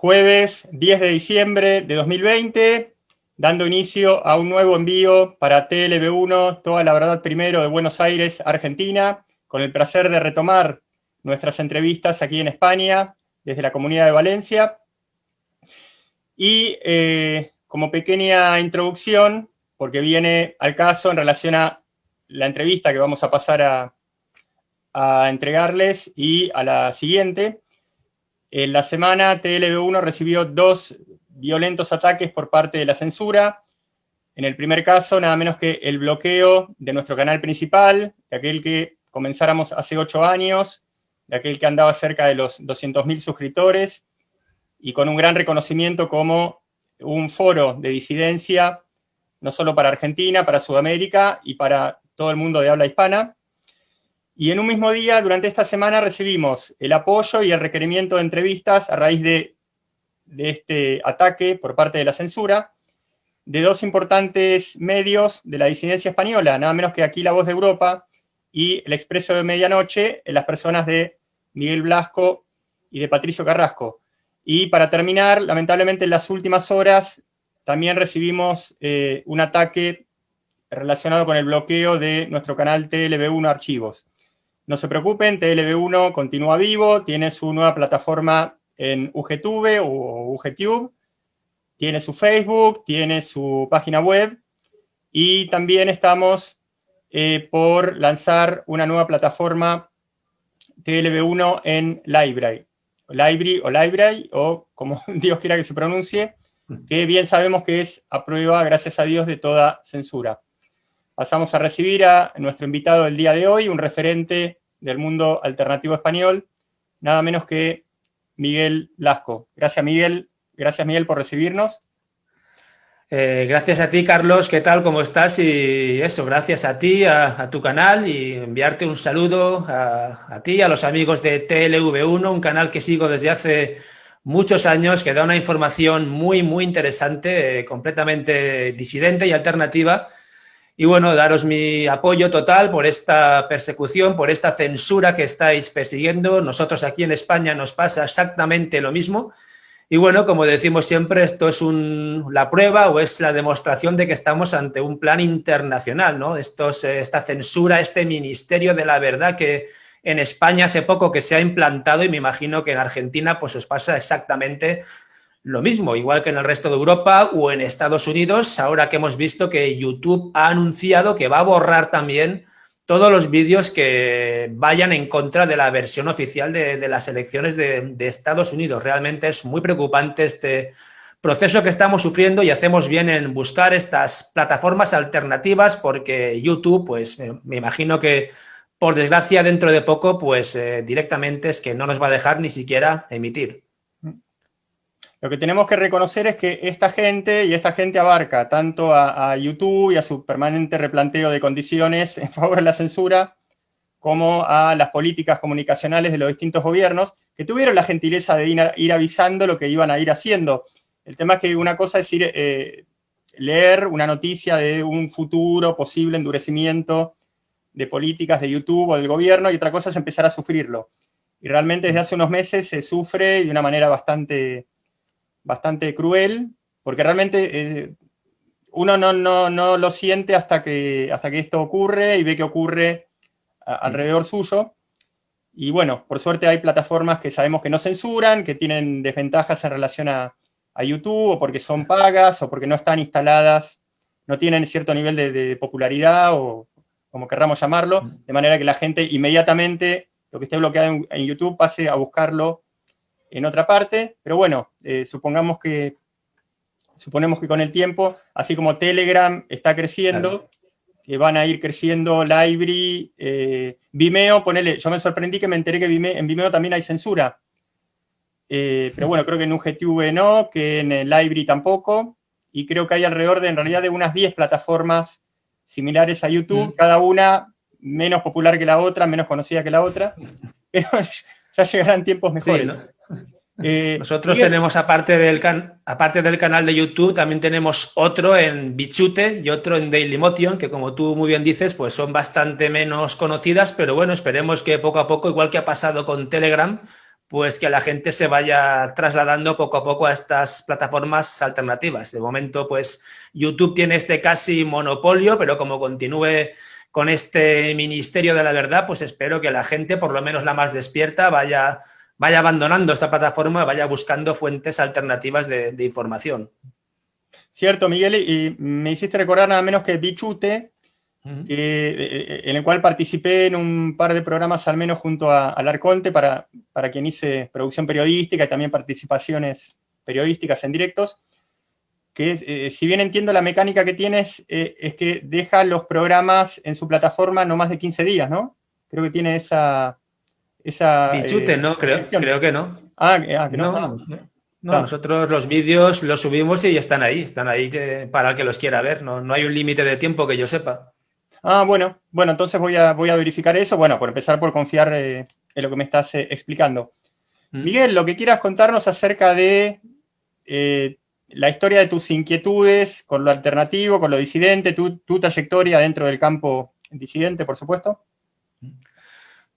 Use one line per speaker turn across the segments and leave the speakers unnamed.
Jueves 10 de diciembre de 2020, dando inicio a un nuevo envío para TLV1, Toda la Verdad Primero de Buenos Aires, Argentina, con el placer de retomar nuestras entrevistas aquí en España, desde la Comunidad de Valencia. Y como pequeña introducción, porque viene al caso en relación a la entrevista que vamos a pasar a entregarles y a la siguiente. En la semana TLV1 recibió 2 violentos ataques por parte de la censura. En el primer caso, nada menos que el bloqueo de nuestro canal principal, de aquel que comenzáramos hace 8 años, de aquel que andaba cerca de los 200.000 suscriptores, y con un gran reconocimiento como un foro de disidencia, no solo para Argentina, para Sudamérica y para todo el mundo de habla hispana. Y en un mismo día, durante esta semana, recibimos el apoyo y el requerimiento de entrevistas a raíz de este ataque por parte de la censura, de 2 importantes medios de la disidencia española, nada menos que Aquí la Voz de Europa y El Expreso de Medianoche, en las personas de Miguel Blasco y de Patricio Carrasco. Y para terminar, lamentablemente en las últimas horas, también recibimos un ataque relacionado con el bloqueo de nuestro canal TLV1 Archivos. No se preocupen, TLV1 continúa vivo, tiene su nueva plataforma en UGTube o UGTube, tiene su Facebook, tiene su página web, y también estamos por lanzar una nueva plataforma TLV1 en Library, o como Dios quiera que se pronuncie, que bien sabemos que es a prueba, gracias a Dios, de toda censura. Pasamos a recibir a nuestro invitado del día de hoy, un referente del mundo alternativo español, nada menos que Miguel Blasco. Gracias, Miguel, por recibirnos.
Gracias a ti, Carlos. ¿Qué tal? ¿Cómo estás? Y eso, gracias a ti, a tu canal, y enviarte un saludo a ti, a los amigos de TLV1, un canal que sigo desde hace muchos años, que da una información muy, muy interesante, completamente disidente y alternativa. Y bueno, daros mi apoyo total por esta persecución, por esta censura que estáis persiguiendo. Nosotros aquí en España nos pasa exactamente lo mismo. Y bueno, como decimos siempre, esto es la prueba o es la demostración de que estamos ante un plan internacional, ¿no? Esta censura, este Ministerio de la Verdad que en España hace poco que se ha implantado, y me imagino que en Argentina pues os pasa exactamente lo mismo, igual que en el resto de Europa o en Estados Unidos, ahora que hemos visto que YouTube ha anunciado que va a borrar también todos los vídeos que vayan en contra de la versión oficial de las elecciones de Estados Unidos. Realmente es muy preocupante este proceso que estamos sufriendo, y hacemos bien en buscar estas plataformas alternativas, porque YouTube, pues me imagino que por desgracia dentro de poco, pues directamente es que no nos va a dejar ni siquiera emitir.
Lo que tenemos que reconocer es que esta gente abarca tanto a YouTube y a su permanente replanteo de condiciones en favor de la censura, como a las políticas comunicacionales de los distintos gobiernos, que tuvieron la gentileza de ir avisando lo que iban a ir haciendo. El tema es que una cosa es leer una noticia de un futuro posible endurecimiento de políticas de YouTube o del gobierno, y otra cosa es empezar a sufrirlo. Y realmente desde hace unos meses se sufre de una manera bastante cruel, porque realmente uno no lo siente hasta que esto ocurre y ve que ocurre alrededor suyo. Y bueno, por suerte hay plataformas que sabemos que no censuran, que tienen desventajas en relación a YouTube, o porque son pagas, o porque no están instaladas, no tienen cierto nivel de popularidad, o como querramos llamarlo, de manera que la gente inmediatamente, lo que esté bloqueado en YouTube, pase a buscarlo en otra parte. Pero bueno, suponemos que con el tiempo, así como Telegram está creciendo, que van a ir creciendo Library, Vimeo, ponele, yo me sorprendí que me enteré que en Vimeo también hay censura. Pero bueno, creo que en UGTube no, que en Library tampoco, y creo que hay alrededor en realidad de unas 10 plataformas similares a YouTube, cada una menos popular que la otra, menos conocida que la otra, pero ya llegarán tiempos mejores.
Sí, ¿no? Nosotros tenemos, aparte del canal de YouTube, también tenemos otro en Bichute y otro en Dailymotion, que como tú muy bien dices, pues son bastante menos conocidas, pero bueno, esperemos que poco a poco, igual que ha pasado con Telegram, pues que la gente se vaya trasladando poco a poco a estas plataformas alternativas. De momento, pues YouTube tiene este casi monopolio, pero como continúe con este ministerio de la verdad, pues espero que la gente, por lo menos la más despierta, vaya abandonando esta plataforma, vaya buscando fuentes alternativas de información.
Cierto, Miguel, y me hiciste recordar nada menos que Bichute, en el cual participé en un par de programas, al menos junto al Arconte, para quien hice producción periodística y también participaciones periodísticas en directos, que si bien entiendo la mecánica que tienes, es que deja los programas en su plataforma no más de 15 días, ¿no? Creo que tiene esa
Bichute, no, creo que no.
Que no.
No, nosotros los vídeos los subimos y están ahí para el que los quiera ver. No hay un límite de tiempo que yo sepa.
Bueno, entonces voy a verificar eso. Bueno, por empezar por confiar en lo que me estás explicando. Miguel, lo que quieras contarnos acerca de la historia de tus inquietudes con lo alternativo, con lo disidente, tu trayectoria dentro del campo disidente, por supuesto.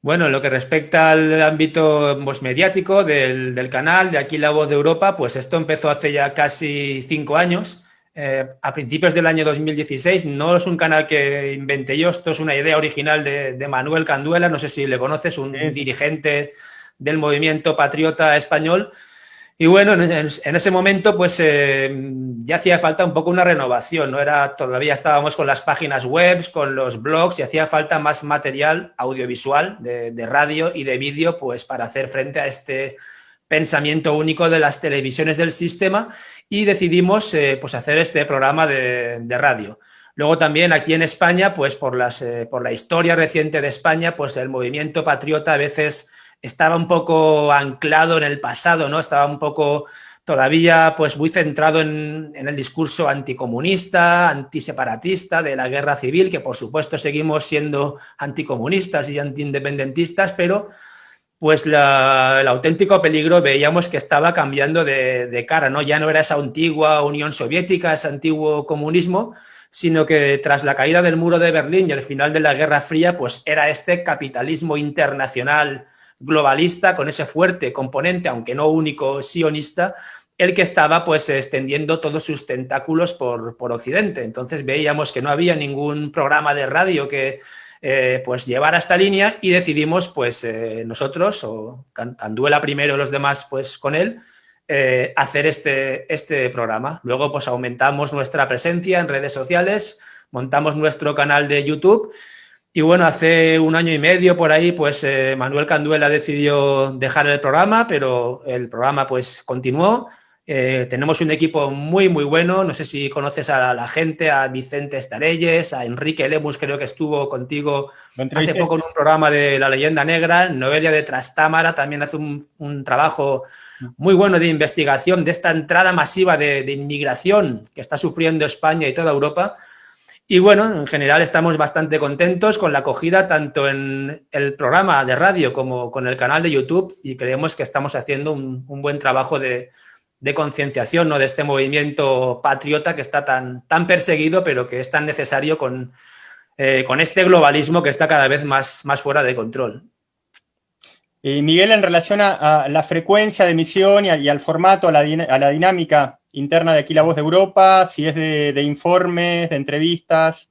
Bueno, en lo que respecta al ámbito pues, mediático del canal, de Aquí la Voz de Europa, pues esto empezó hace ya casi 5 años. A principios del año 2016, no es un canal que inventé yo, esto es una idea original de Manuel Canduela, no sé si le conoces, un dirigente del movimiento patriota español. Y bueno, en ese momento pues ya hacía falta un poco una renovación, todavía estábamos con las páginas web, con los blogs y hacía falta más material audiovisual de radio y de vídeo pues para hacer frente a este pensamiento único de las televisiones del sistema y decidimos pues hacer este programa de radio. Luego también aquí en España, pues por la historia reciente de España, pues el movimiento patriota a veces estaba un poco anclado en el pasado, ¿no? Estaba un poco todavía pues muy centrado en el discurso anticomunista, antiseparatista de la guerra civil, que por supuesto seguimos siendo anticomunistas y antiindependentistas, pero pues el auténtico peligro veíamos que estaba cambiando de cara, ¿no? Ya no era esa antigua Unión Soviética, ese antiguo comunismo, sino que tras la caída del muro de Berlín y el final de la Guerra Fría, pues era este capitalismo internacional globalista con ese fuerte componente, aunque no único, sionista, el que estaba pues extendiendo todos sus tentáculos por Occidente. Entonces veíamos que no había ningún programa de radio que pues llevara esta línea y decidimos pues nosotros, o Canduela primero y los demás pues con él, hacer este programa. Luego pues aumentamos nuestra presencia en redes sociales, montamos nuestro canal de YouTube. Y bueno, hace 1 año y medio por ahí, pues Manuel Canduela decidió dejar el programa, pero el programa pues continuó. Tenemos un equipo muy, muy bueno. No sé si conoces a la gente, a Vicente Estarelles, a Enrique Lemus, creo que estuvo contigo hace poco en un programa de La Leyenda Negra. Noelia de Trastámara también hace un trabajo muy bueno de investigación de esta entrada masiva de inmigración que está sufriendo España y toda Europa. Y bueno, en general estamos bastante contentos con la acogida tanto en el programa de radio como con el canal de YouTube y creemos que estamos haciendo un buen trabajo de concienciación, ¿no? De este movimiento patriota que está tan perseguido, pero que es tan necesario con este globalismo que está cada vez más fuera de control.
Miguel, en relación a la frecuencia de emisión y al formato, a la dinámica interna de Aquí la Voz de Europa, si es de informes, de entrevistas.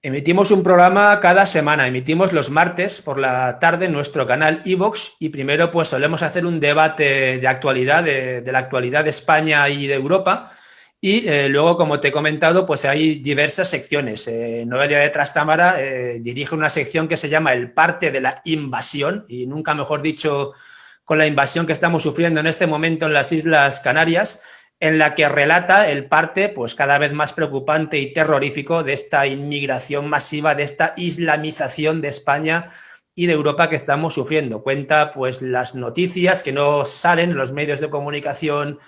Emitimos un programa cada semana, emitimos los martes por la tarde en nuestro canal iVoox y primero pues solemos hacer un debate de actualidad, de la actualidad de España y de Europa y luego, como te he comentado, pues hay diversas secciones. Noelia de Trastámara dirige una sección que se llama El parte de la invasión y nunca mejor dicho con la invasión que estamos sufriendo en este momento en las Islas Canarias, en la que relata el parte pues cada vez más preocupante y terrorífico de esta inmigración masiva, de esta islamización de España y de Europa que estamos sufriendo. Cuenta pues las noticias que no salen en los medios de comunicación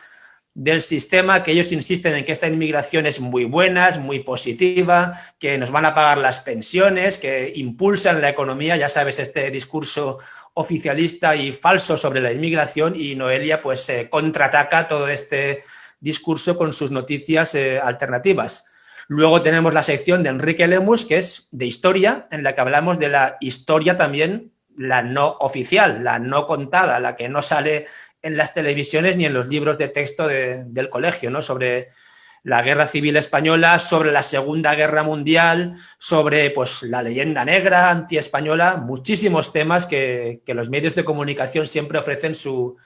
del sistema, que ellos insisten en que esta inmigración es muy buena, es muy positiva, que nos van a pagar las pensiones, que impulsan la economía, ya sabes, este discurso oficialista y falso sobre la inmigración, y Noelia pues contraataca todo este discurso con sus noticias alternativas. Luego tenemos la sección de Enrique Lemus, que es de historia, en la que hablamos de la historia también la no oficial, la no contada, la que no sale en las televisiones ni en los libros de texto del colegio, ¿no? Sobre la Guerra Civil Española, sobre la Segunda Guerra Mundial, sobre pues, la leyenda negra antiespañola, muchísimos temas que los medios de comunicación siempre ofrecen su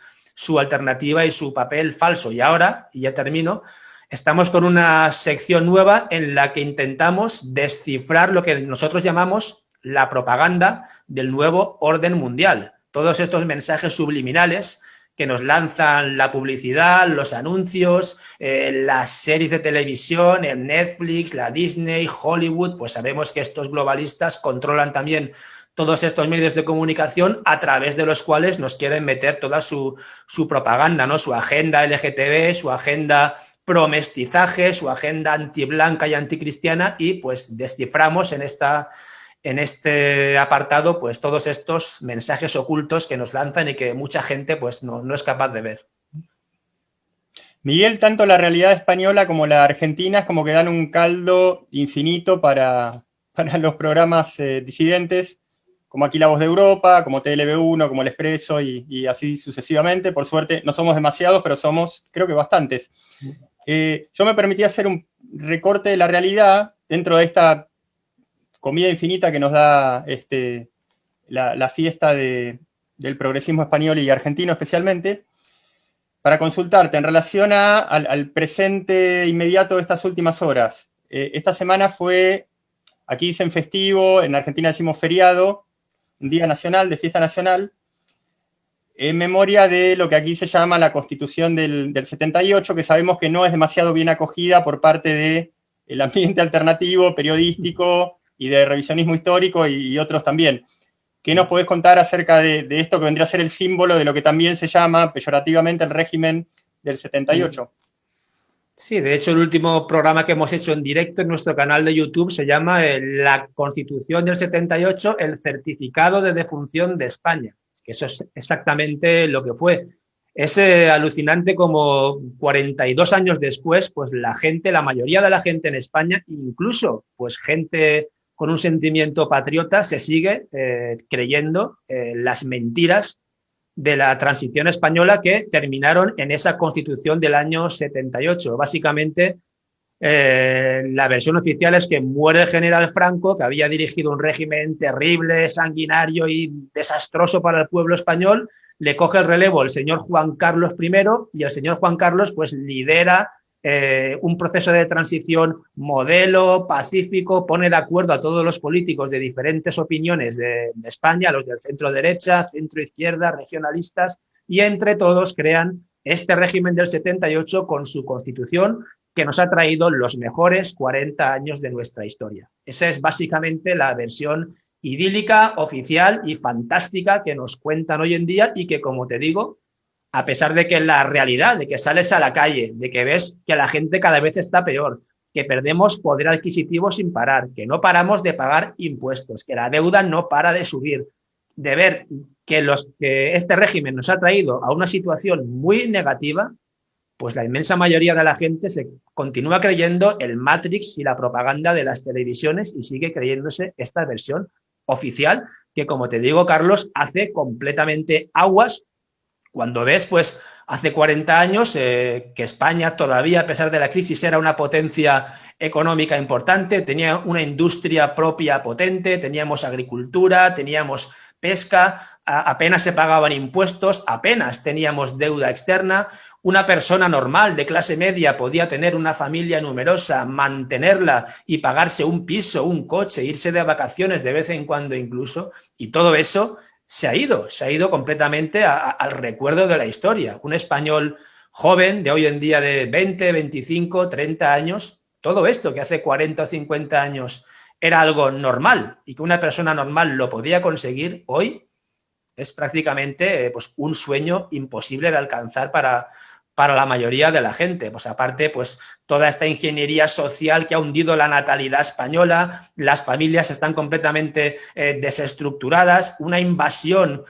alternativa y su papel falso. Y ahora, y ya termino, estamos con una sección nueva en la que intentamos descifrar lo que nosotros llamamos la propaganda del nuevo orden mundial. Todos estos mensajes subliminales que nos lanzan la publicidad, los anuncios, las series de televisión, en Netflix, la Disney, Hollywood, pues sabemos que estos globalistas controlan también todos estos medios de comunicación a través de los cuales nos quieren meter toda su propaganda, ¿no? Su agenda LGTB, su agenda pro-mestizaje, su agenda antiblanca y anticristiana, y pues desciframos en este apartado pues todos estos mensajes ocultos que nos lanzan y que mucha gente pues no es capaz de ver.
Miguel, tanto la realidad española como la argentina es como que dan un caldo infinito para los programas disidentes, como Aquí la Voz de Europa, como TLV1, como El Expreso y así sucesivamente. Por suerte no somos demasiados, pero somos creo que bastantes. Yo me permití hacer un recorte de la realidad dentro de esta comida infinita que nos da la fiesta del progresismo español y argentino especialmente, para consultarte en relación al presente inmediato de estas últimas horas. Esta semana fue, aquí dicen festivo, en Argentina decimos feriado, un día nacional, de fiesta nacional, en memoria de lo que aquí se llama la Constitución del 78, que sabemos que no es demasiado bien acogida por parte del ambiente alternativo, periodístico y de revisionismo histórico y otros también. ¿Qué nos podés contar acerca de esto que vendría a ser el símbolo de lo que también se llama peyorativamente el régimen del 78?
Sí, de hecho el último programa que hemos hecho en directo en nuestro canal de YouTube se llama La Constitución del 78, el certificado de defunción de España. Que eso es exactamente lo que fue. Es alucinante como 42 años después, pues la mayoría de la gente en España, incluso pues gente con un sentimiento patriota, se sigue creyendo las mentiras de la transición española que terminaron en esa Constitución del año 78. Básicamente, la versión oficial es que muere el general Franco, que había dirigido un régimen terrible, sanguinario y desastroso para el pueblo español. Le coge el relevo el señor Juan Carlos I y el señor Juan Carlos pues lidera un proceso de transición modelo, pacífico, pone de acuerdo a todos los políticos de diferentes opiniones de España, los del centro derecha, centro izquierda, regionalistas, y entre todos crean este régimen del 78 con su constitución que nos ha traído los mejores 40 años de nuestra historia. Esa es básicamente la versión idílica, oficial y fantástica que nos cuentan hoy en día y que, como te digo, a pesar de que la realidad, de que sales a la calle, de que ves que la gente cada vez está peor, que perdemos poder adquisitivo sin parar, que no paramos de pagar impuestos, que la deuda no para de subir, de ver que este régimen nos ha traído a una situación muy negativa, pues la inmensa mayoría de la gente se continúa creyendo el Matrix y la propaganda de las televisiones y sigue creyéndose esta versión oficial que, como te digo, Carlos, hace completamente aguas cuando ves, pues, hace 40 años que España todavía, a pesar de la crisis, era una potencia económica importante, tenía una industria propia potente, teníamos agricultura, teníamos pesca, apenas se pagaban impuestos, apenas teníamos deuda externa. Una persona normal de clase media podía tener una familia numerosa, mantenerla y pagarse un piso, un coche, irse de vacaciones de vez en cuando incluso, y todo eso se ha ido completamente al recuerdo de la historia. Un español joven de hoy en día de 20, 25, 30 años, todo esto que hace 40 o 50 años era algo normal y que una persona normal lo podía conseguir, hoy es prácticamente pues, un sueño imposible de alcanzar para la mayoría de la gente. Pues aparte, pues toda esta ingeniería social que ha hundido la natalidad española, las familias están completamente desestructuradas, una invasión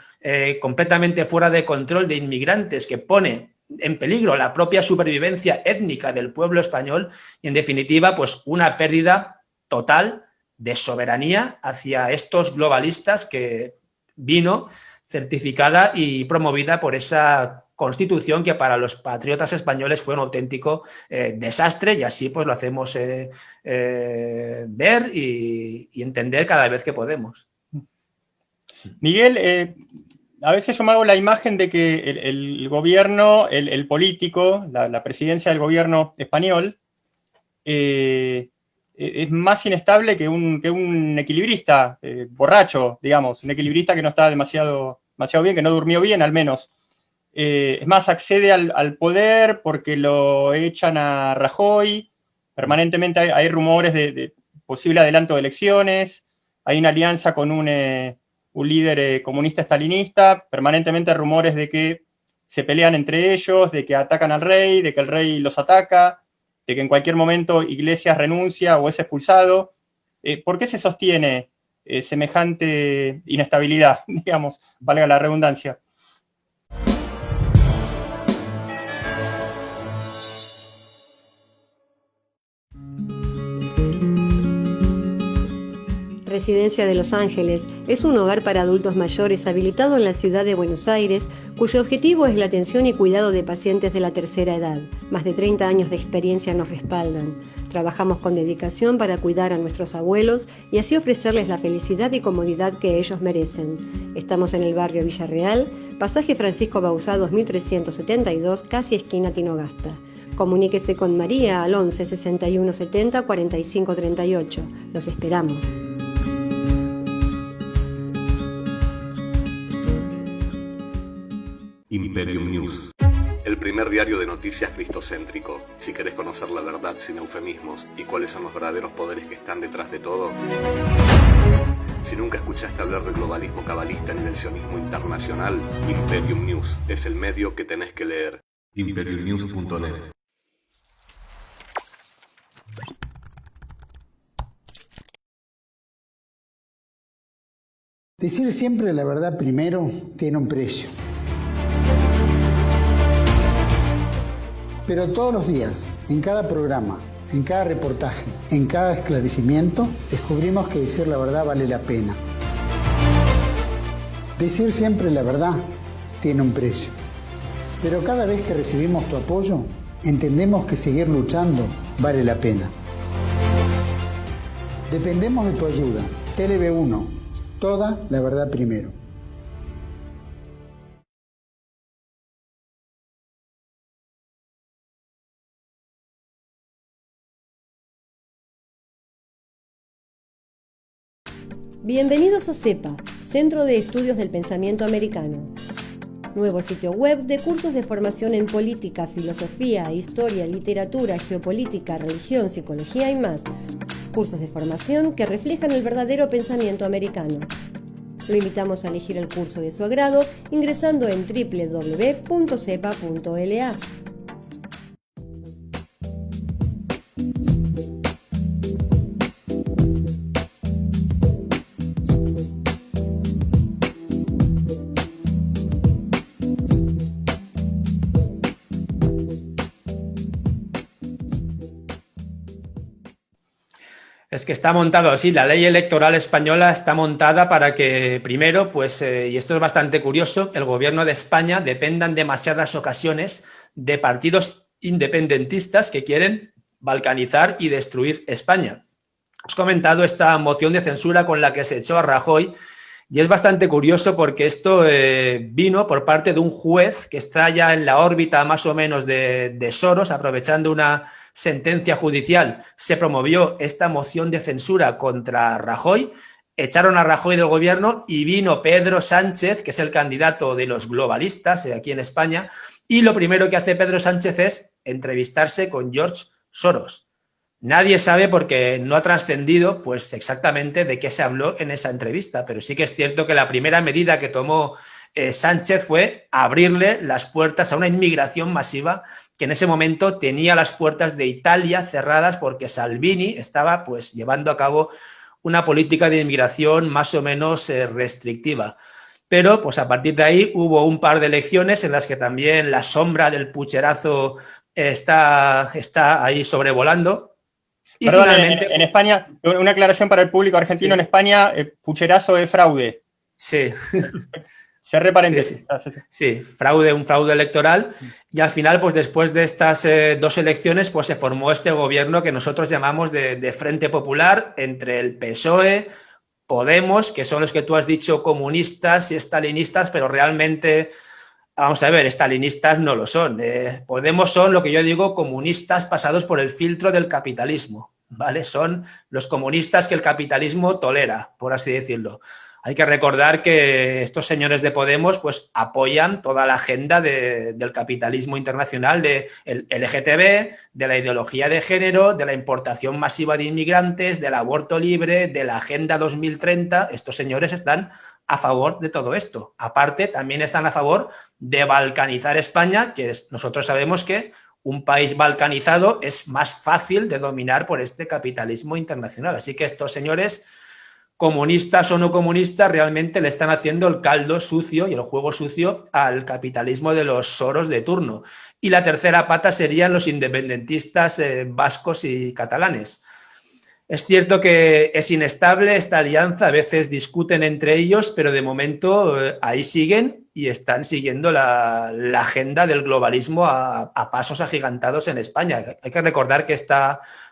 completamente fuera de control de inmigrantes que pone en peligro la propia supervivencia étnica del pueblo español y, en definitiva, pues una pérdida total de soberanía hacia estos globalistas que vino certificada y promovida por esa Constitución que para los patriotas españoles fue un auténtico desastre, y así pues lo hacemos ver y entender cada vez que podemos.
Miguel, a veces yo me hago la imagen de que el gobierno, el político, la presidencia del gobierno español, es más inestable que un equilibrista borracho, digamos, un equilibrista que no está demasiado bien, que no durmió bien al menos. Es más, accede al poder porque lo echan a Rajoy, permanentemente hay rumores de posible adelanto de elecciones, hay una alianza con un líder comunista estalinista, permanentemente rumores de que se pelean entre ellos, de que atacan al rey, de que el rey los ataca, de que en cualquier momento Iglesias renuncia o es expulsado. ¿Por qué se sostiene semejante inestabilidad, digamos, valga la redundancia?
Residencia de Los Ángeles es un hogar para adultos mayores habilitado en la ciudad de Buenos Aires, cuyo objetivo es la atención y cuidado de pacientes de la tercera edad. Más de 30 años de experiencia nos respaldan. Trabajamos con dedicación para cuidar a nuestros abuelos y así ofrecerles la felicidad y comodidad que ellos merecen. Estamos en el barrio Villarreal, pasaje Francisco Bauzá 2372, casi esquina Tinogasta. Comuníquese con María al 11 61 70 45 38. Los esperamos.
Imperium News, el primer diario de noticias cristocéntrico. Si querés conocer la verdad sin eufemismos y cuáles son los verdaderos poderes que están detrás de todo. Si nunca escuchaste hablar del globalismo cabalista ni del sionismo internacional, Imperium News es el medio que tenés que leer. imperiumnews.net.
Decir siempre la verdad primero tiene un precio. Pero todos los días, en cada programa, en cada reportaje, en cada esclarecimiento, descubrimos que decir la verdad vale la pena. Decir siempre la verdad tiene un precio. Pero cada vez que recibimos tu apoyo, entendemos que seguir luchando vale la pena. Dependemos de tu ayuda. TLV1, toda la verdad primero.
Bienvenidos a CEPA, Centro de Estudios del Pensamiento Americano. Nuevo sitio web de cursos de formación en política, filosofía, historia, literatura, geopolítica, religión, psicología y más. Cursos de formación que reflejan el verdadero pensamiento americano. Lo invitamos a elegir el curso de su agrado ingresando en www.cepa.la.
Es que está montado así, la ley electoral española está montada para que, primero, pues, y esto es bastante curioso, el gobierno de España dependa en demasiadas ocasiones de partidos independentistas que quieren balcanizar y destruir España. Has comentado esta moción de censura con la que se echó a Rajoy, y es bastante curioso porque esto vino por parte de un juez que está ya en la órbita más o menos de Soros, aprovechando una sentencia judicial. Se promovió esta moción de censura contra Rajoy, echaron a Rajoy del gobierno y vino Pedro Sánchez, que es el candidato de los globalistas aquí en España, y lo primero que hace Pedro Sánchez es entrevistarse con George Soros. Nadie sabe porque no ha trascendido pues exactamente de qué se habló en esa entrevista, pero sí que es cierto que la primera medida que tomó Sánchez fue abrirle las puertas a una inmigración masiva que en ese momento tenía las puertas de Italia cerradas porque Salvini estaba pues llevando a cabo una política de inmigración más o menos restrictiva. Pero pues a partir de ahí hubo un par de elecciones en las que también la sombra del pucherazo está ahí sobrevolando. Y
perdón,
finalmente,
en España, una aclaración para el público argentino, sí. En España, pucherazo es fraude.
Sí.
Cerré paréntesis.
Sí, un fraude electoral, y al final, pues después de estas 2 elecciones, pues se formó este gobierno que nosotros llamamos de Frente Popular entre el PSOE, Podemos, que son los que tú has dicho comunistas y estalinistas, pero realmente, vamos a ver, estalinistas no lo son. Podemos son lo que yo digo comunistas pasados por el filtro del capitalismo, ¿vale? Son los comunistas que el capitalismo tolera, por así decirlo. Hay que recordar que estos señores de Podemos pues apoyan toda la agenda del capitalismo internacional, del LGTB, de la ideología de género, de la importación masiva de inmigrantes, del aborto libre, de la Agenda 2030. Estos señores están a favor de todo esto. Aparte, también están a favor de balcanizar España, que nosotros sabemos que un país balcanizado es más fácil de dominar por este capitalismo internacional. Así que estos señores, comunistas o no comunistas, realmente le están haciendo el caldo sucio y el juego sucio al capitalismo de los Soros de turno. Y la tercera pata serían los independentistas vascos y catalanes. Es cierto que es inestable esta alianza, a veces discuten entre ellos, pero de momento ahí siguen y están siguiendo la agenda del globalismo a pasos agigantados en España. Hay que recordar que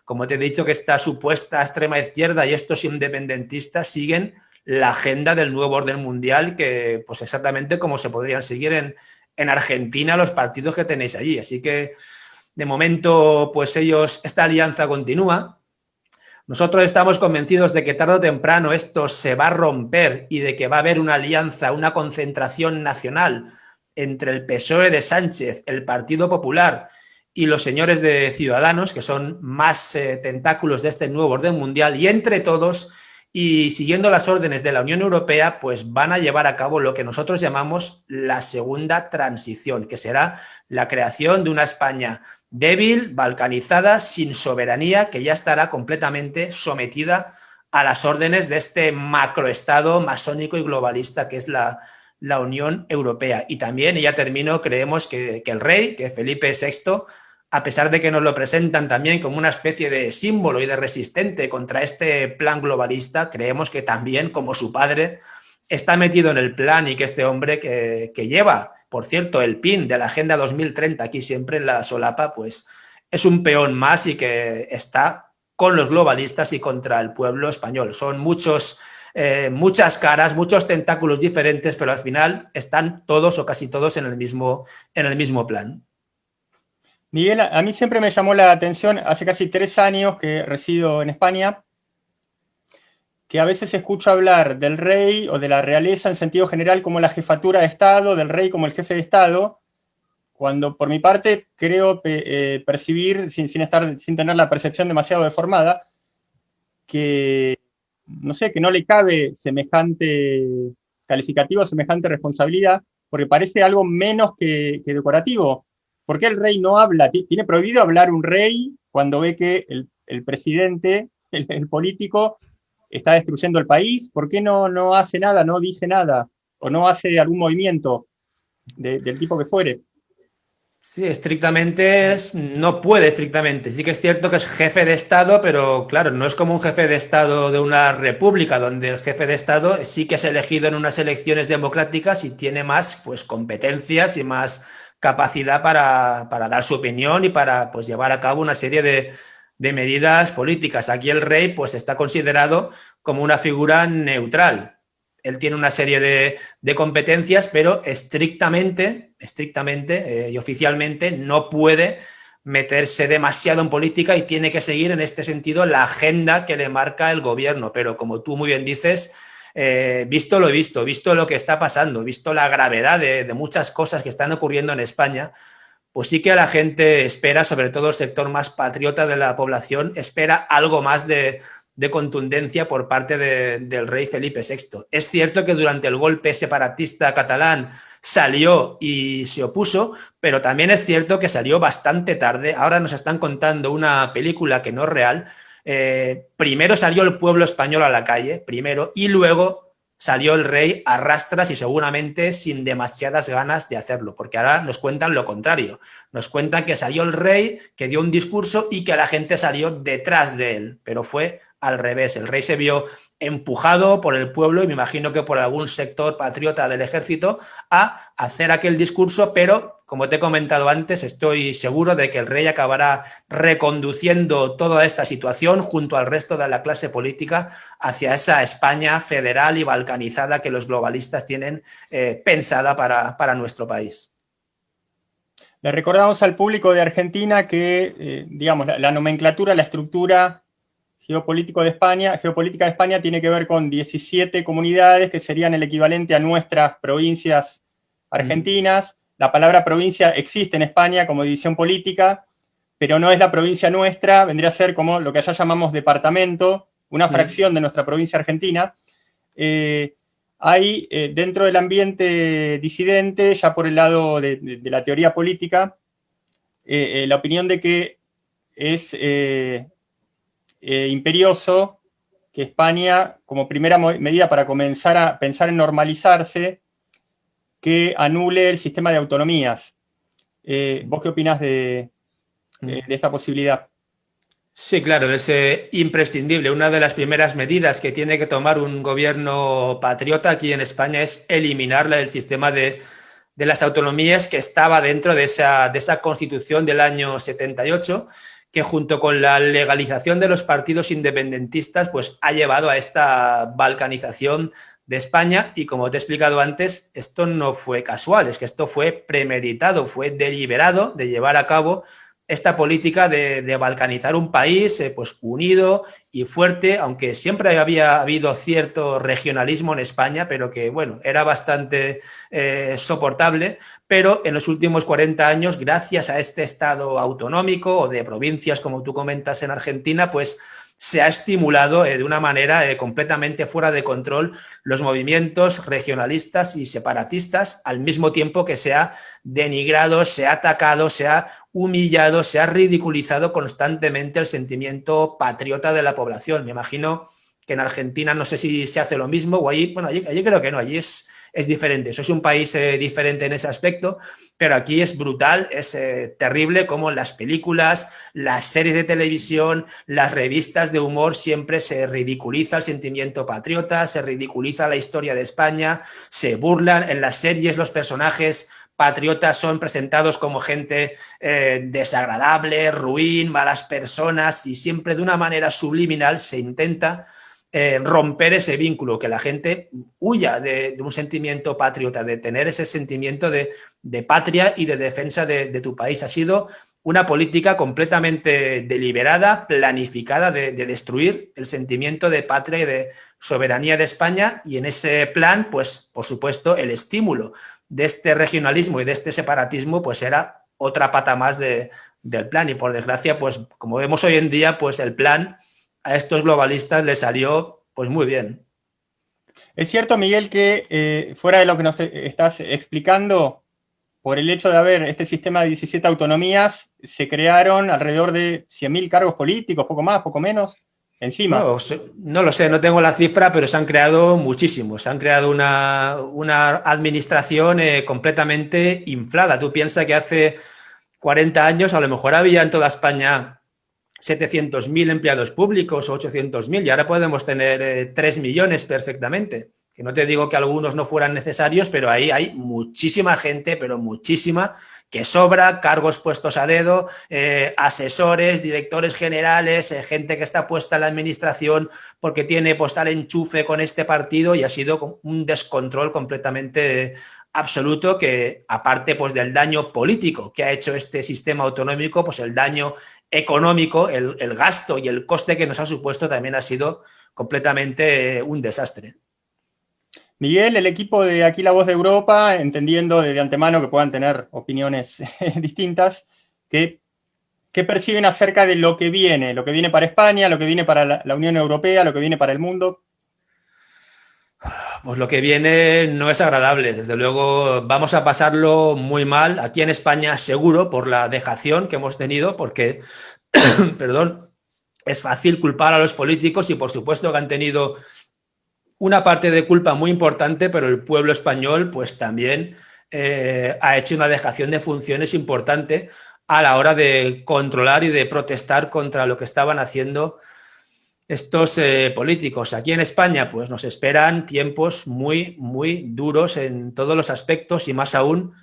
como te he dicho, que esta supuesta extrema izquierda y estos independentistas siguen la agenda del nuevo orden mundial, que pues exactamente como se podrían seguir en Argentina los partidos que tenéis allí. Así que de momento pues esta alianza continúa. Nosotros estamos convencidos de que tarde o temprano esto se va a romper y de que va a haber una alianza, una concentración nacional entre el PSOE de Sánchez, el Partido Popular y los señores de Ciudadanos, que son más tentáculos de este nuevo orden mundial, y entre todos, y siguiendo las órdenes de la Unión Europea, pues van a llevar a cabo lo que nosotros llamamos la segunda transición, que será la creación de una España débil, balcanizada, sin soberanía, que ya estará completamente sometida a las órdenes de este macroestado masónico y globalista que es la Unión Europea. Y también, y ya termino, creemos que el rey, que Felipe VI, a pesar de que nos lo presentan también como una especie de símbolo y de resistente contra este plan globalista, creemos que también, como su padre, está metido en el plan, y que este hombre que lleva, por cierto, el pin de la Agenda 2030 aquí siempre en la solapa, pues es un peón más y que está con los globalistas y contra el pueblo español. Son muchas caras, muchos tentáculos diferentes, pero al final están todos o casi todos en el mismo plan.
Miguel, a mí siempre me llamó la atención, hace casi 3 años que resido en España, que a veces escucho hablar del rey o de la realeza en sentido general como la jefatura de Estado, del rey como el jefe de Estado, cuando por mi parte creo percibir, sin tener la percepción demasiado deformada, que no le cabe semejante calificativo, semejante responsabilidad, porque parece algo menos que decorativo. ¿Por qué el rey no habla? ¿Tiene prohibido hablar un rey cuando ve que el presidente, el político, está destruyendo el país? ¿Por qué no hace nada, no dice nada? ¿O no hace algún movimiento del tipo que fuere?
Sí, no puede estrictamente. Sí que es cierto que es jefe de Estado, pero claro, no es como un jefe de Estado de una república, donde el jefe de Estado sí que es elegido en unas elecciones democráticas y tiene más pues competencias y más capacidad para dar su opinión y para pues llevar a cabo una serie de medidas políticas. Aquí el rey pues está considerado como una figura neutral. Él tiene una serie de competencias, pero estrictamente y oficialmente no puede meterse demasiado en política y tiene que seguir en este sentido la agenda que le marca el gobierno. Pero como tú muy bien dices, visto lo que está pasando, visto la gravedad de muchas cosas que están ocurriendo en España, pues sí que la gente espera, sobre todo el sector más patriota de la población, espera algo más de contundencia por parte del rey Felipe VI. Es cierto que durante el golpe separatista catalán salió y se opuso, pero también es cierto que salió bastante tarde. Ahora nos están contando una película que no es real. Primero salió el pueblo español a la calle, y luego salió el rey a rastras y seguramente sin demasiadas ganas de hacerlo, porque ahora nos cuentan lo contrario. Nos cuentan que salió el rey, que dio un discurso y que la gente salió detrás de él, pero fue al revés. El rey se vio empujado por el pueblo y me imagino que por algún sector patriota del ejército a hacer aquel discurso, pero como te he comentado antes, estoy seguro de que el rey acabará reconduciendo toda esta situación junto al resto de la clase política hacia esa España federal y balcanizada que los globalistas tienen pensada para nuestro país.
Le recordamos al público de Argentina que, digamos, la nomenclatura, la estructura geopolítica de España tiene que ver con 17 comunidades que serían el equivalente a nuestras provincias argentinas. La palabra provincia existe en España como división política, pero no es la provincia nuestra, vendría a ser como lo que allá llamamos departamento, una fracción de nuestra provincia argentina. Hay dentro del ambiente disidente, ya por el lado de la teoría política, la opinión de que es imperioso que España, como primera medida para comenzar a pensar en normalizarse, que anule el sistema de autonomías. ¿Vos qué opinás de esta posibilidad?
Sí, claro, es imprescindible. Una de las primeras medidas que tiene que tomar un gobierno patriota aquí en España es eliminar el sistema de las autonomías que estaba dentro de esa Constitución del año 78, que junto con la legalización de los partidos independentistas pues ha llevado a esta balcanización de España. Y como te he explicado antes, esto no fue casual, es que esto fue premeditado, fue deliberado de llevar a cabo esta política de balcanizar un país pues unido y fuerte, aunque siempre había habido cierto regionalismo en España, pero que, bueno, era bastante soportable. Pero en los últimos 40 años, gracias a este Estado autonómico o de provincias, como tú comentas en Argentina, pues se ha estimulado de una manera completamente fuera de control los movimientos regionalistas y separatistas, al mismo tiempo que se ha denigrado, se ha atacado, se ha humillado, se ha ridiculizado constantemente el sentimiento patriota de la población. Me imagino que en Argentina no sé si se hace lo mismo, o allí, bueno, allí creo que no, allí es diferente. Eso es un país diferente en ese aspecto, pero aquí es brutal, es terrible como en las películas, las series de televisión, las revistas de humor siempre se ridiculiza el sentimiento patriota, se ridiculiza la historia de España, se burlan. En las series los personajes patriotas son presentados como gente desagradable, ruin, malas personas, y siempre de una manera subliminal se intenta romper ese vínculo, que la gente huya de un sentimiento patriota, de tener ese sentimiento de patria y de defensa de tu país. Ha sido una política completamente deliberada, planificada, de destruir el sentimiento de patria y de soberanía de España, y en ese plan, pues, por supuesto, el estímulo de este regionalismo y de este separatismo, pues era otra pata más del plan, y por desgracia, pues, como vemos hoy en día, pues el plan a estos globalistas les salió pues muy bien.
Es cierto, Miguel, que fuera de lo que nos estás explicando, por el hecho de haber este sistema de 17 autonomías, se crearon alrededor de 100.000 cargos políticos, poco más, poco menos, encima.
No lo sé, no tengo la cifra, pero se han creado muchísimos. Se han creado una administración completamente inflada. Tú piensas que hace 40 años a lo mejor había en toda España 700.000 empleados públicos o 800.000, y ahora podemos tener 3 millones perfectamente. Que no te digo que algunos no fueran necesarios, pero ahí hay muchísima gente, pero muchísima, que sobra, cargos puestos a dedo, asesores, directores generales, gente que está puesta en la administración porque tiene pues tal enchufe con este partido, y ha sido un descontrol completamente absoluto, que aparte pues del daño político que ha hecho este sistema autonómico, pues el daño económico, el gasto y el coste que nos ha supuesto también ha sido completamente un desastre.
Miguel, el equipo de Aquí la Voz de Europa, entendiendo de antemano que puedan tener opiniones distintas, ¿qué perciben acerca de lo que viene para España, lo que viene para la Unión Europea, lo que viene para el mundo?
Pues lo que viene no es agradable, desde luego vamos a pasarlo muy mal aquí en España, seguro, por la dejación que hemos tenido, porque, perdón, es fácil culpar a los políticos, y por supuesto que han tenido una parte de culpa muy importante, pero el pueblo español pues también ha hecho una dejación de funciones importante a la hora de controlar y de protestar contra lo que estaban haciendo estos políticos. Aquí en España pues nos esperan tiempos muy, muy duros en todos los aspectos y más aún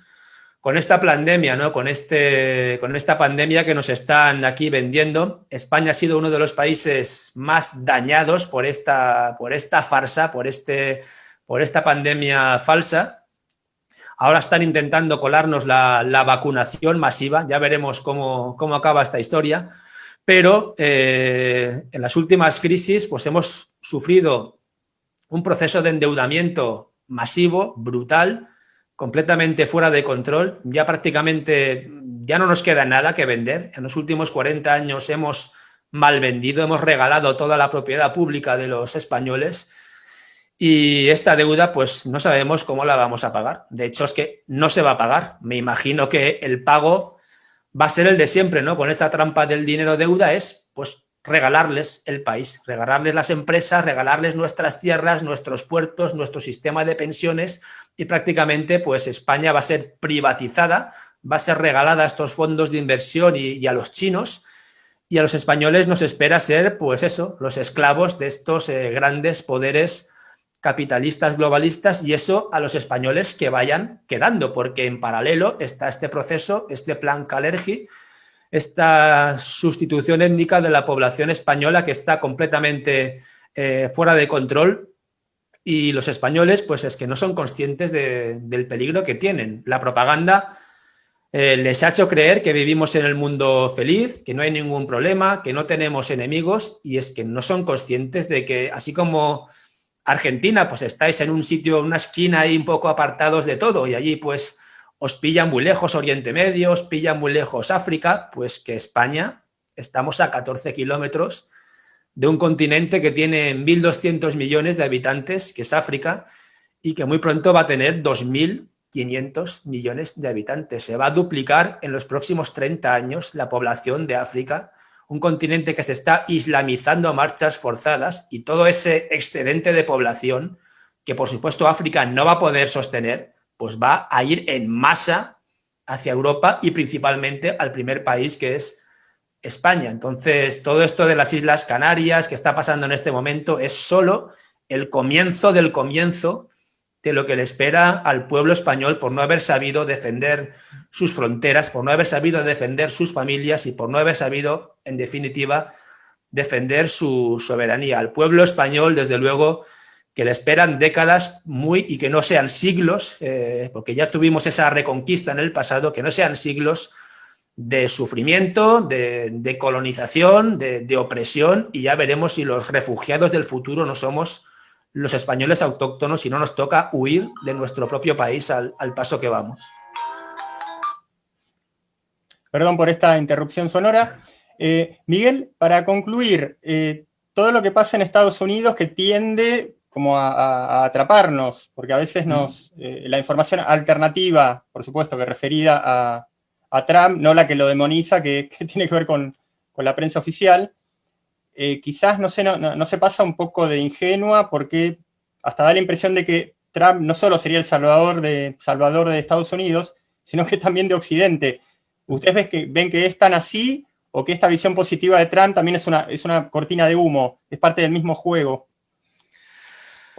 con esta pandemia, ¿no? Con esta pandemia que nos están aquí vendiendo. España ha sido uno de los países más dañados por esta farsa, por esta pandemia falsa. Ahora están intentando colarnos la vacunación masiva, ya veremos cómo acaba esta historia, pero en las últimas crisis pues hemos sufrido un proceso de endeudamiento masivo, brutal, completamente fuera de control. Ya prácticamente ya no nos queda nada que vender. En los últimos 40 años hemos mal vendido, hemos regalado toda la propiedad pública de los españoles y esta deuda pues no sabemos cómo la vamos a pagar. De hecho es que no se va a pagar. Me imagino que el pago va a ser el de siempre, ¿no? Con esta trampa del dinero deuda es pues regalarles el país, regalarles las empresas, regalarles nuestras tierras, nuestros puertos, nuestro sistema de pensiones y prácticamente pues España va a ser privatizada, va a ser regalada a estos fondos de inversión y a los chinos, y a los españoles nos espera ser pues eso, los esclavos de estos grandes poderes capitalistas globalistas, y eso a los españoles que vayan quedando, porque en paralelo está este proceso, este plan Kalergi, esta sustitución étnica de la población española que está completamente fuera de control, y los españoles pues es que no son conscientes del peligro que tienen. La propaganda les ha hecho creer que vivimos en el mundo feliz, que no hay ningún problema, que no tenemos enemigos, y es que no son conscientes de que así como Argentina pues estáis en un sitio, en una esquina ahí un poco apartados de todo, y allí pues os pilla muy lejos Oriente Medio, os pilla muy lejos África, pues que España estamos a 14 kilómetros de un continente que tiene 1.200 millones de habitantes, que es África, y que muy pronto va a tener 2.500 millones de habitantes. Se va a duplicar en los próximos 30 años la población de África, un continente que se está islamizando a marchas forzadas, y todo ese excedente de población, que por supuesto África no va a poder sostener, pues va a ir en masa hacia Europa y principalmente al primer país, que es España. Entonces, todo esto de las Islas Canarias que está pasando en este momento es solo el comienzo del comienzo de lo que le espera al pueblo español por no haber sabido defender sus fronteras, por no haber sabido defender sus familias y por no haber sabido, en definitiva, defender su soberanía. Al pueblo español, desde luego, que le esperan décadas y que no sean siglos, porque ya tuvimos esa reconquista en el pasado, que no sean siglos de sufrimiento, de colonización, de opresión, y ya veremos si los refugiados del futuro no somos los españoles autóctonos y no nos toca huir de nuestro propio país al paso que vamos.
Perdón por esta interrupción sonora. Miguel, para concluir, todo lo que pasa en Estados Unidos que tiende como a atraparnos, porque a veces la información alternativa, por supuesto, que referida a Trump, no la que lo demoniza, que tiene que ver con la prensa oficial, quizás no se pasa un poco de ingenua, porque hasta da la impresión de que Trump no solo sería el salvador de Estados Unidos, sino que también de Occidente. ¿Ustedes ven que es tan así, o que esta visión positiva de Trump también es una cortina de humo, es parte del mismo juego?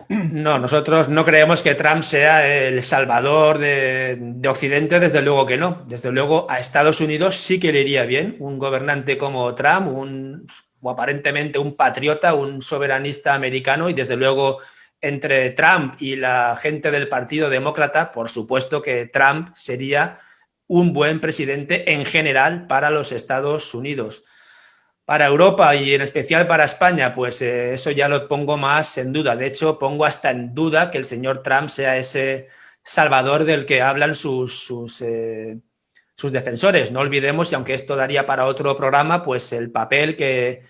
No, nosotros no creemos que Trump sea el salvador de Occidente, desde luego que no. Desde luego a Estados Unidos sí que le iría bien un gobernante como Trump, o aparentemente un patriota, un soberanista americano, y desde luego entre Trump y la gente del Partido Demócrata, por supuesto que Trump sería un buen presidente en general para los Estados Unidos. Para Europa y en especial para España, pues eso ya lo pongo más en duda. De hecho, pongo hasta en duda que el señor Trump sea ese salvador del que hablan sus defensores. No olvidemos, y aunque esto daría para otro programa, pues el papel que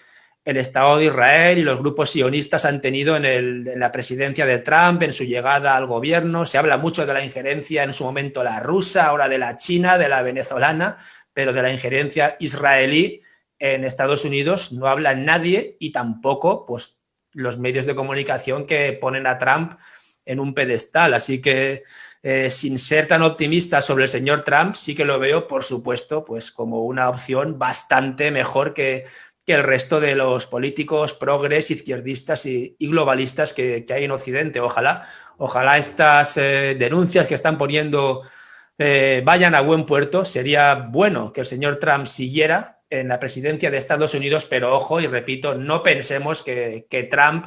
el Estado de Israel y los grupos sionistas han tenido en la presidencia de Trump, en su llegada al gobierno. Se habla mucho de la injerencia en su momento la rusa, ahora de la china, de la venezolana, pero de la injerencia israelí en Estados Unidos no habla nadie, y tampoco pues los medios de comunicación que ponen a Trump en un pedestal. Así que sin ser tan optimista sobre el señor Trump, sí que lo veo, por supuesto, pues como una opción bastante mejor que que el resto de los políticos progres, izquierdistas y globalistas que hay en Occidente. Ojalá estas denuncias que están poniendo vayan a buen puerto. Sería bueno que el señor Trump siguiera en la presidencia de Estados Unidos, pero ojo, y repito, no pensemos que Trump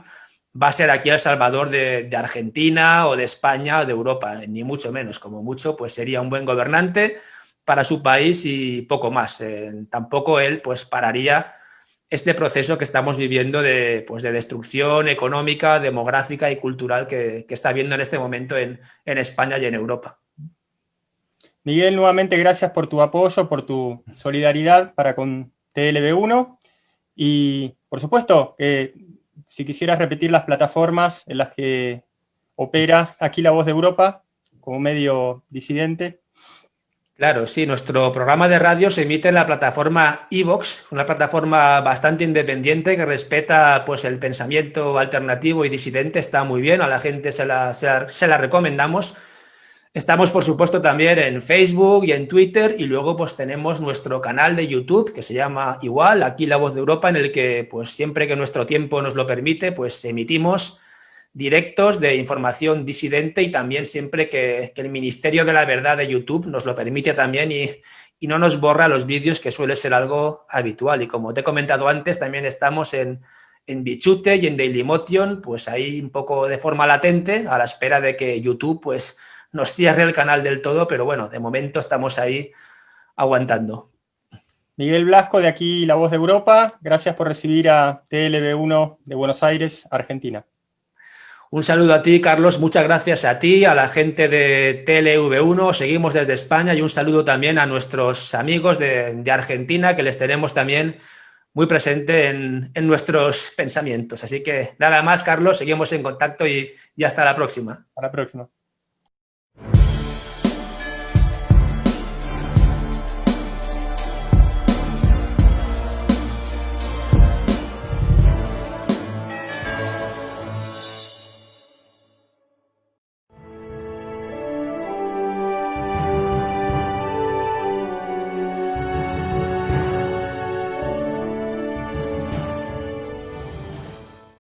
va a ser aquí el salvador de Argentina o de España o de Europa, ni mucho menos. Como mucho, pues sería un buen gobernante para su país y poco más. Tampoco él pues pararía este proceso que estamos viviendo de destrucción económica, demográfica y cultural que está habiendo en este momento en España y en Europa.
Miguel, nuevamente gracias por tu apoyo, por tu solidaridad para con TLB1 y, por supuesto, si quisieras repetir las plataformas en las que opera aquí La Voz de Europa como medio disidente.
Claro, sí, nuestro programa de radio se emite en la plataforma iVoox, una plataforma bastante independiente que respeta pues el pensamiento alternativo y disidente, está muy bien, a la gente se la recomendamos. Estamos, por supuesto, también en Facebook y en Twitter y luego pues tenemos nuestro canal de YouTube que se llama igual, aquí La Voz de Europa, en el que pues siempre que nuestro tiempo nos lo permite, pues emitimos directos de información disidente y también siempre que el Ministerio de la Verdad de YouTube nos lo permite también y no nos borra los vídeos, que suele ser algo habitual. Y como te he comentado antes, también estamos en Bichute y en Dailymotion, pues ahí un poco de forma latente, a la espera de que YouTube pues nos cierre el canal del todo, pero bueno, de momento estamos ahí aguantando.
Miguel Blasco, de aquí La Voz de Europa, gracias por recibir a TLB1 de Buenos Aires, Argentina.
Un saludo a ti, Carlos, muchas gracias a ti, a la gente de TLV1, seguimos desde España, y un saludo también a nuestros amigos de Argentina, que les tenemos también muy presente en nuestros pensamientos. Así que nada más, Carlos, seguimos en contacto y hasta la próxima.
Hasta la próxima.